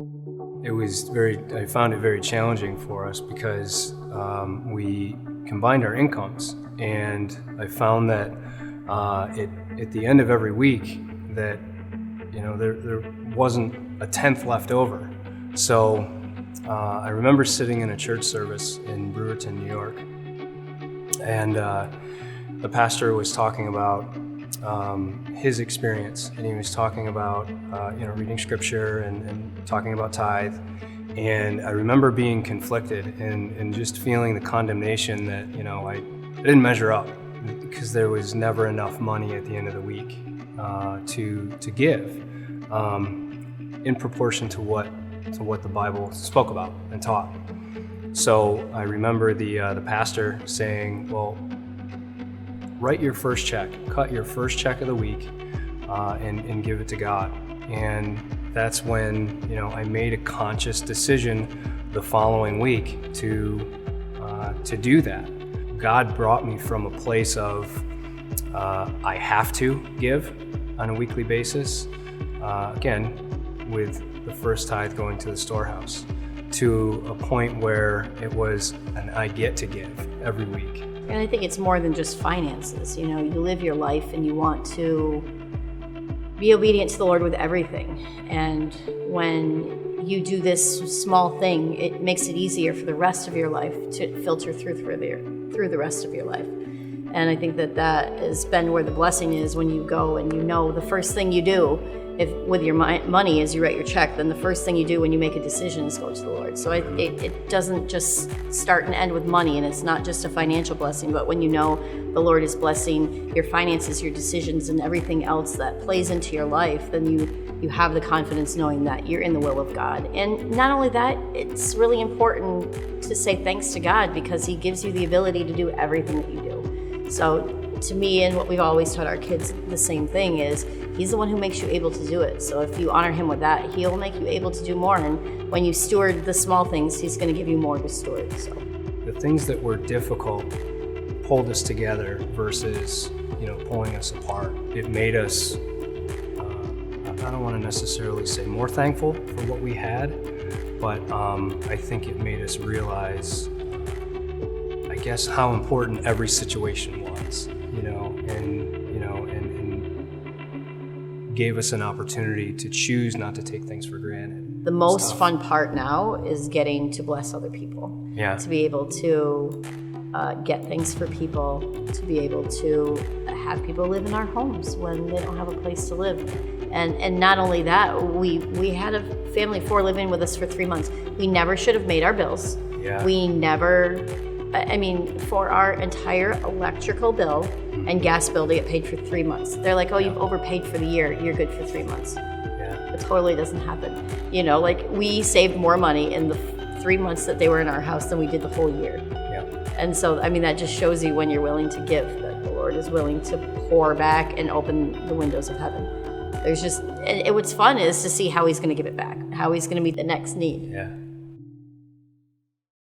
I found it very challenging for us because we combined our incomes, and I found that at the end of every week that, there wasn't a tenth left over. So I remember sitting in a church service in Brewerton, New York, and the pastor was talking about his experience, and he was talking about reading scripture and talking about tithe. And I remember being conflicted and just feeling the condemnation that I didn't measure up, because there was never enough money at the end of the week to give in proportion to what the Bible spoke about and taught. So I remember the pastor saying, well, write your first check, cut your first check of the week, and give it to God. And that's when I made a conscious decision the following week to do that. God brought me from a place of I have to give on a weekly basis, again with the first tithe going to the storehouse, to a point where it was an I get to give every week. And I think it's more than just finances. You live your life and you want to be obedient to the Lord with everything. And when you do this small thing, it makes it easier for the rest of your life to filter through the rest of your life. And I think that has been where the blessing is, when you go and the first thing you do with your money is you write your check. Then the first thing you do when you make a decision is go to the Lord. So it doesn't just start and end with money, and it's not just a financial blessing, but when the Lord is blessing your finances, your decisions, and everything else that plays into your life, then you have the confidence knowing that you're in the will of God. And not only that, it's really important to say thanks to God, because He gives you the ability to do everything that you do. So to me, and what we've always taught our kids, the same thing is, He's the one who makes you able to do it. So if you honor Him with that, He'll make you able to do more. And when you steward the small things, He's going to give you more to steward. So the things that were difficult pulled us together versus pulling us apart. It made us, I don't want to necessarily say more thankful for what we had, but I think it made us realize, I guess, how important every situation was, and gave us an opportunity to choose not to take things for granted. The most fun part now is getting to bless other people. Yeah. To be able to get things for people, to be able to have people live in our homes when they don't have a place to live. And not only that, we had a family of 4 living with us for 3 months. We never should have made our bills. Yeah. We never, for our entire electrical bill and gas bill to get paid for 3 months. They're like, oh, you've overpaid for the year, you're good for 3 months. Yeah. It totally doesn't happen. We saved more money in the 3 months that they were in our house than we did the whole year. Yeah. And so, that just shows you when you're willing to give, that the Lord is willing to pour back and open the windows of heaven. What's fun is to see how He's going to give it back, how He's going to meet the next need. Yeah.